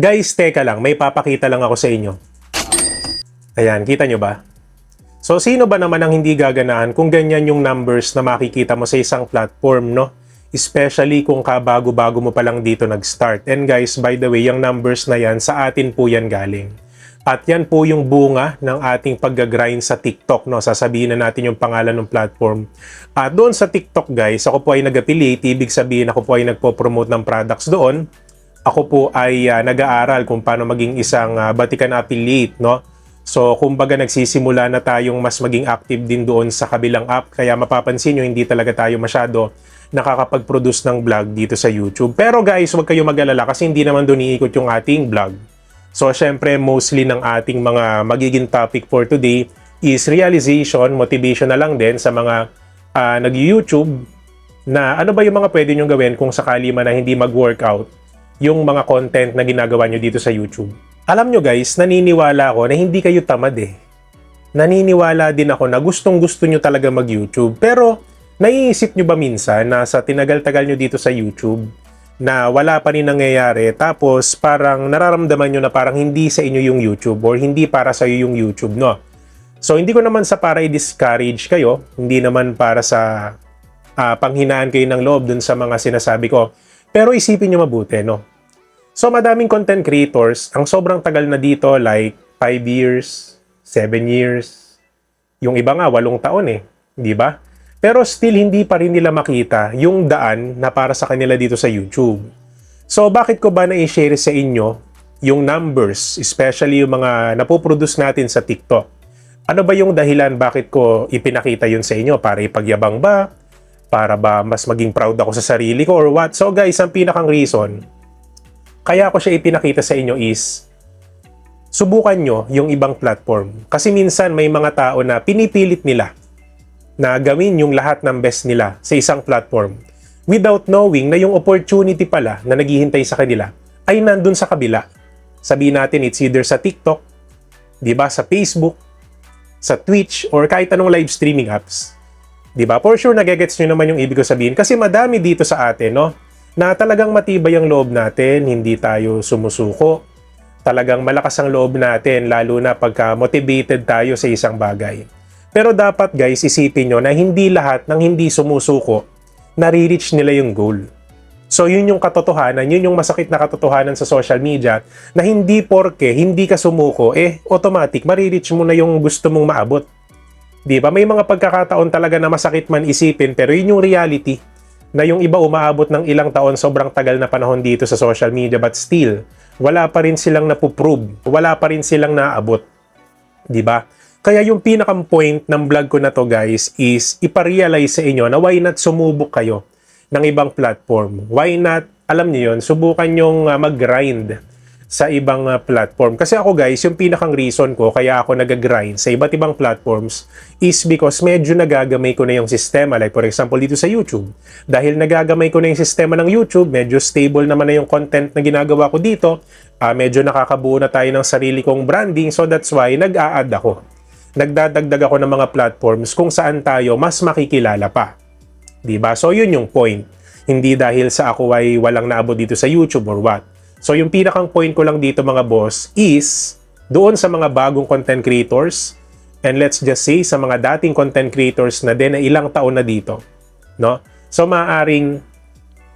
Guys, teka lang, may papakita lang ako sa inyo. Ayan, kita nyo ba? So, sino ba naman ang hindi gaganaan kung ganyan yung numbers na makikita mo sa isang platform, no? Especially kung kabago-bago mo pa lang dito nag-start. And guys, by the way, yung numbers na yan, sa atin po yan galing. At yan po yung bunga ng ating pag-grind sa TikTok, no? Sasabihin na natin yung pangalan ng platform. At doon sa TikTok, guys, ako po ay nag-affiliate. Ibig sabihin, ako po ay nagpo-promote ng products doon. Ako po ay nag-aaral kung paano maging isang batikan affiliate, no? So, kumbaga nagsisimula na tayong mas maging active din doon sa kabilang app. Kaya mapapansin nyo, hindi talaga tayo masyado nakakapag-produce ng vlog dito sa YouTube. Pero guys, huwag kayo mag-alala kasi hindi naman doon iikot yung ating vlog. So, syempre, mostly ng ating mga magiging topic for today is realization, motivation na lang din sa mga nag-YouTube na ano ba yung mga pwede nyo gawin kung sakali man na hindi mag-workout yung mga content na ginagawa nyo dito sa YouTube. Alam nyo guys, naniniwala ako na hindi kayo tamad eh. Naniniwala din ako na gustong-gusto nyo talaga mag-YouTube. Pero, naiisip nyo ba minsan na sa tinagal-tagal nyo dito sa YouTube, na wala pa rin nangyayari, tapos parang nararamdaman nyo na parang hindi sa inyo yung YouTube or hindi para sa iyo yung YouTube, no? So, hindi ko naman sa para i-discourage kayo, hindi naman para sa panghinaan kayo ng loob dun sa mga sinasabi ko. Pero isipin nyo mabuti, no? So, madaming content creators, ang sobrang tagal na dito, like 5 years, 7 years, yung iba nga, 8 taon eh, di ba? Pero still, hindi pa rin nila makita yung daan na para sa kanila dito sa YouTube. So, bakit ko ba na-share sa inyo yung numbers, especially yung mga napoproduce natin sa TikTok? Ano ba yung dahilan bakit ko ipinakita yun sa inyo? Para ipagyabang ba? Para ba mas maging proud ako sa sarili ko or what? So guys, ang pinakang reason kaya ko siya ipinakita sa inyo is subukan nyo yung ibang platform. Kasi minsan may mga tao na pinipilit nila na gawin yung lahat ng best nila sa isang platform without knowing na yung opportunity pala na naghihintay sa kanila ay nandun sa kabila. Sabihin natin it's either sa TikTok, di ba, sa Facebook, sa Twitch, or kahit anong live streaming apps. Di ba? For sure, nagegets nyo naman yung ibig ko sabihin kasi madami dito sa atin, no? Na talagang matibay ang loob natin, hindi tayo sumusuko. Talagang malakas ang loob natin, lalo na pagka motivated tayo sa isang bagay. Pero dapat guys, isipin nyo na hindi lahat ng hindi sumusuko, nare-reach nila yung goal. So yun yung katotohanan, yun yung masakit na katotohanan sa social media, na hindi porke hindi ka sumuko, automatic, marireach mo na yung gusto mong maabot. Di ba? May mga pagkakataon talaga na masakit man isipin, pero yun yung reality. Na yung iba umaabot ng ilang taon, sobrang tagal na panahon dito sa social media, but still, wala pa rin silang napuprove, wala pa rin silang naabot. Diba? Kaya yung pinakang point ng vlog ko na to guys is iparealize sa inyo na why not sumubok kayo ng ibang platform. Why not, alam niyo yun, subukan yung mag-grind sa ibang platform. Kasi ako guys, yung pinakang reason ko kaya ako nag-grind sa iba't ibang platforms is because medyo nagagamay ko na yung sistema. Like for example, dito sa YouTube. Dahil nagagamay ko na yung sistema ng YouTube, medyo stable naman na yung content na ginagawa ko dito. Medyo nakakabuo na tayo ng sarili kong branding. So that's why nag-a-add ako. Nagdadagdag ako ng mga platforms kung saan tayo mas makikilala pa. Diba? So yun yung point. Hindi dahil sa ako ay walang naabot dito sa YouTube or what. So yung pinakang point ko lang dito mga boss is doon sa mga bagong content creators, and let's just say sa mga dating content creators na din na ilang taon na dito, no? So maaaring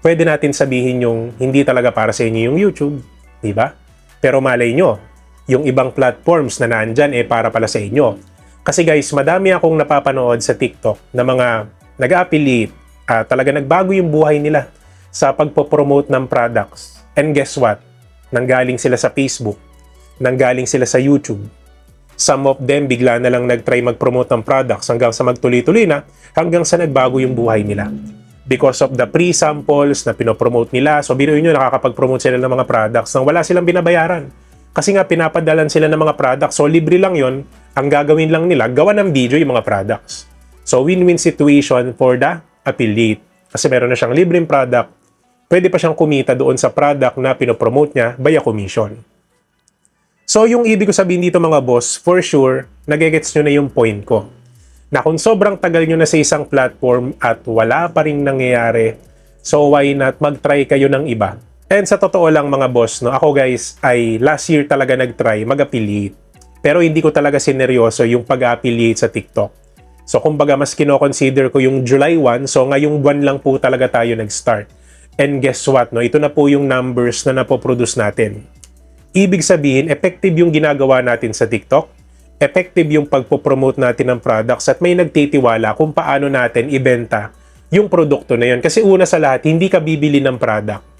pwede natin sabihin yung hindi talaga para sa inyo yung YouTube, di ba? Pero malay nyo, yung ibang platforms na nandyan para pala sa inyo. Kasi guys, madami akong napapanood sa TikTok na mga nag-affiliate, talaga nagbago yung buhay nila sa pagpopromote ng products. And guess what? Nanggaling sila sa Facebook, nanggaling sila sa YouTube. Some of them bigla na lang nag-try mag-promote ng products hanggang sa magtuloy-tuloy na, hanggang sa nagbago yung buhay nila. Because of the pre-samples na pinopromote nila. So biruin nyo, nakakapag-promote sila ng mga products nang wala silang binabayaran. Kasi nga pinapadalan sila ng mga products. So libre lang yon. Ang gagawin lang nila, gawa ng video yung mga products. So win-win situation for the affiliate. Kasi meron na siyang libreng product, pwede pa siyang kumita doon sa product na pinopromote niya via commission. So yung ibig ko sabihin dito mga boss, for sure, nagegets nyo na yung point ko. Na kung sobrang tagal nyo na sa isang platform at wala pa rin nangyayari, so why not mag-try kayo ng iba? And sa totoo lang mga boss, no, ako guys ay last year talaga nag-try mag-affiliate. Pero hindi ko talaga sineryoso yung pag-affiliate sa TikTok. So kumbaga mas kino-consider ko yung July 1, so ngayong buwan lang po talaga tayo nag-start. And guess what, no? Ito na po yung numbers na napoproduce natin. Ibig sabihin, effective yung ginagawa natin sa TikTok, effective yung pagpopromote natin ng products at may nagtitiwala kung paano natin ibenta yung produkto na yun. Kasi una sa lahat, hindi ka bibili ng product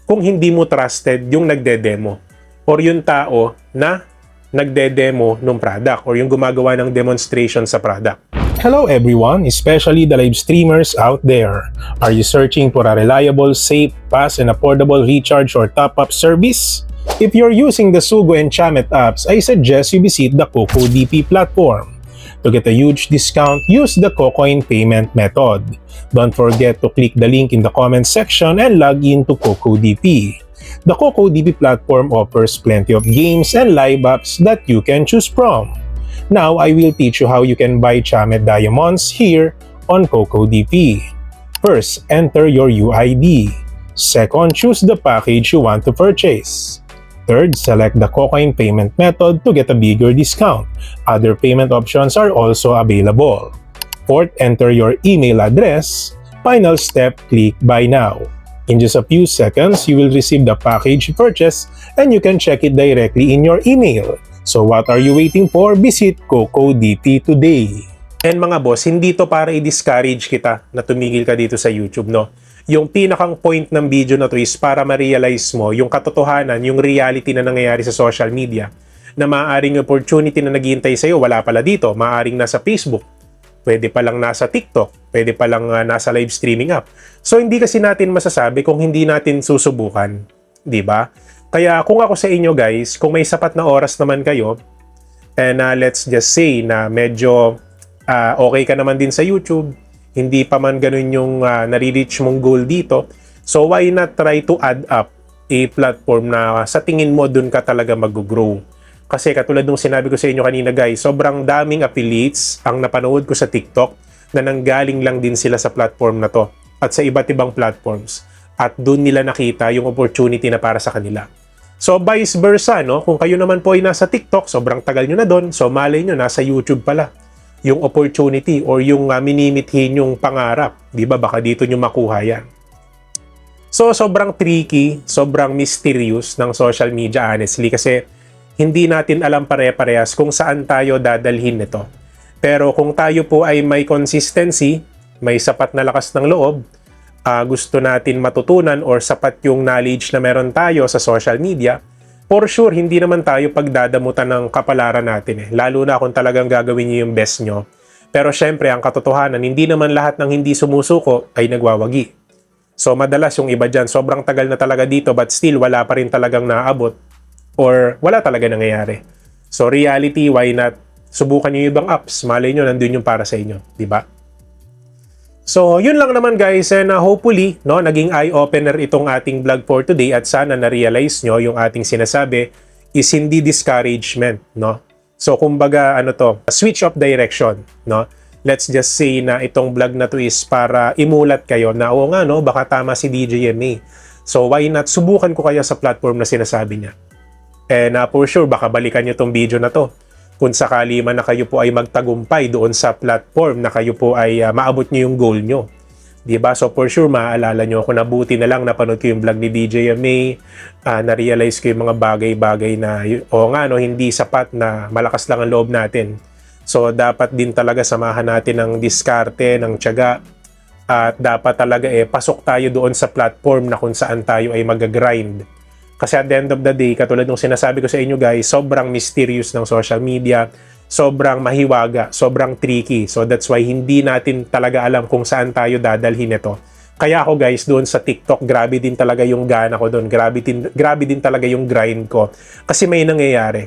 kung hindi mo trusted yung nagde-demo or yung tao na nagde-demo ng product or yung gumagawa ng demonstration sa product. Hello everyone, especially the live streamers out there. Are you searching for a reliable, safe, fast, and affordable recharge or top-up service? If you're using the Sugo and Chamet apps, I suggest you visit the CocoDP platform. To get a huge discount, use the Cocoin payment method. Don't forget to click the link in the comment section and log in to CocoDP. The CocoDP platform offers plenty of games and live apps that you can choose from. Now, I will teach you how you can buy Chamet Diamonds here on CocoDP. First, enter your UID. Second, choose the package you want to purchase. Third, select the Cocoin payment method to get a bigger discount. Other payment options are also available. Fourth, enter your email address. Final step, click Buy Now. In just a few seconds, you will receive the package you purchased and you can check it directly in your email. So what are you waiting for? Visit CocoDP today. And mga boss, hindi to para i-discourage kita na tumigil ka dito sa YouTube, no? Yung pinakang point ng video na to is para ma-realize mo yung katotohanan, yung reality na nangyayari sa social media, na maaaring opportunity na naghihintay sa'yo, wala pala dito, maaaring nasa Facebook, pwede palang nasa TikTok, pwede palang nasa live streaming app. So hindi kasi natin masasabi kung hindi natin susubukan, di ba? Kaya kung ako sa inyo guys, kung may sapat na oras naman kayo, and let's just say na medyo okay ka naman din sa YouTube, hindi pa man ganun yung nare-reach mong goal dito, so why not try to add up a platform na sa tingin mo dun ka talaga mag-grow. Kasi katulad nung sinabi ko sa inyo kanina guys, sobrang daming affiliates ang napanood ko sa TikTok na nanggaling lang din sila sa platform na to at sa iba't ibang platforms. At doon nila nakita yung opportunity na para sa kanila. So vice versa, no? Kung kayo naman po ay nasa TikTok, sobrang tagal nyo na doon, so malay nyo, nasa YouTube pala yung opportunity or yung minimithin yung pangarap. Di ba? Baka dito nyo makuha yan. So sobrang tricky, sobrang mysterious ng social media honestly kasi hindi natin alam pare-parehas kung saan tayo dadalhin nito. Pero kung tayo po ay may consistency, may sapat na lakas ng loob, gusto natin matutunan or sapat yung knowledge na meron tayo sa social media, for sure, hindi naman tayo pagdadamutan ng kapalaran natin eh. Lalo na kung talagang gagawin nyo yung best nyo. Pero syempre, ang katotohanan, hindi naman lahat ng hindi sumusuko ay nagwawagi. So madalas yung iba dyan, sobrang tagal na talaga dito but still wala pa rin talagang naabot or wala talaga nangyayari. So reality, why not? Subukan nyo yung ibang apps. Malay nyo, nandun yung para sa inyo. Diba? So, yun lang naman guys, and hopefully, no, naging eye-opener itong ating vlog for today at sana na-realize nyo yung ating sinasabi is hindi discouragement, no? So, kumbaga, ano to, switch of direction, no? Let's just say na itong vlog na to is para imulat kayo na, oo nga, no, baka tama si DJ MA. So, why not subukan ko kaya sa platform na sinasabi niya? And for sure, baka balikan nyo tong video na to. Kung sakali man na kayo po ay magtagumpay doon sa platform na kayo po ay maabot nyo yung goal nyo. Diba? So for sure, maaalala nyo kung nabuti na lang napanood ko yung vlog ni DJ MA, na-realize ko yung mga bagay-bagay na, o nga, no, hindi sapat na malakas lang ang loob natin. So dapat din talaga samahan natin ng diskarte, ng tiyaga, at dapat talaga pasok tayo doon sa platform na kung saan tayo ay mag-grind. Kasi at the end of the day, katulad ng sinasabi ko sa inyo guys, sobrang mysterious ng social media, sobrang mahiwaga, sobrang tricky. So that's why hindi natin talaga alam kung saan tayo dadalhin ito. Kaya ako guys, doon sa TikTok, grabe din talaga yung gana ko doon. Grabe din talaga yung grind ko. Kasi may nangyayari.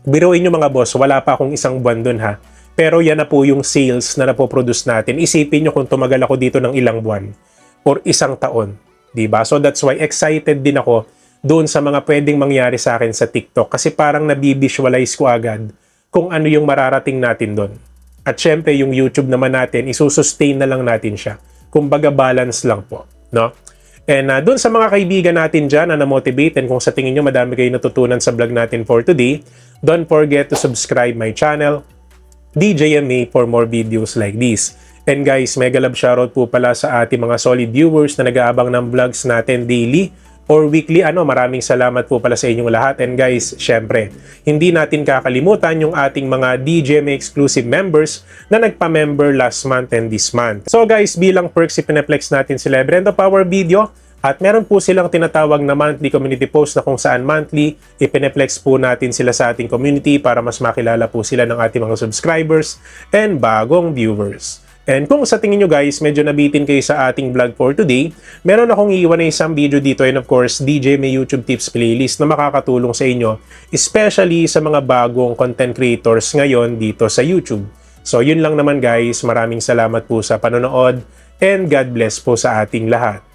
Biruin nyo mga boss, wala pa akong isang buwan doon ha. Pero yan na po yung sales na napoproduce natin. Isipin nyo kung tumagal ako dito ng ilang buwan or isang taon. Diba? So that's why excited din ako doon sa mga pwedeng mangyari sa akin sa TikTok kasi parang nabivisualize ko agad kung ano yung mararating natin doon. At syempre, yung YouTube naman natin, isusustain na lang natin siya. Kumbaga balance lang po, no? And dun sa mga kaibigan natin dyan na na-motivate and kung sa tingin nyo madami kayo natutunan sa vlog natin for today, don't forget to subscribe my channel, DJMA, for more videos like this. And guys, mega love shoutout po pala sa ating mga solid viewers na nag-aabang ng vlogs natin daily or weekly. Maraming salamat po pala sa inyong lahat. And guys, syempre, hindi natin kakalimutan yung ating mga DJMA exclusive members na nagpa-member last month and this month. So guys, bilang perks, ipineplex natin sila Brendo Power Video. At meron po silang tinatawag na monthly community post na kung saan monthly, ipineplex po natin sila sa ating community para mas makilala po sila ng ating mga subscribers and bagong viewers. And kung sa tingin nyo guys, medyo nabitin kayo sa ating vlog for today, meron akong iiwan na isang video dito and of course, DJ may YouTube Tips playlist na makakatulong sa inyo, especially sa mga bagong content creators ngayon dito sa YouTube. So yun lang naman guys, maraming salamat po sa panonood and God bless po sa ating lahat.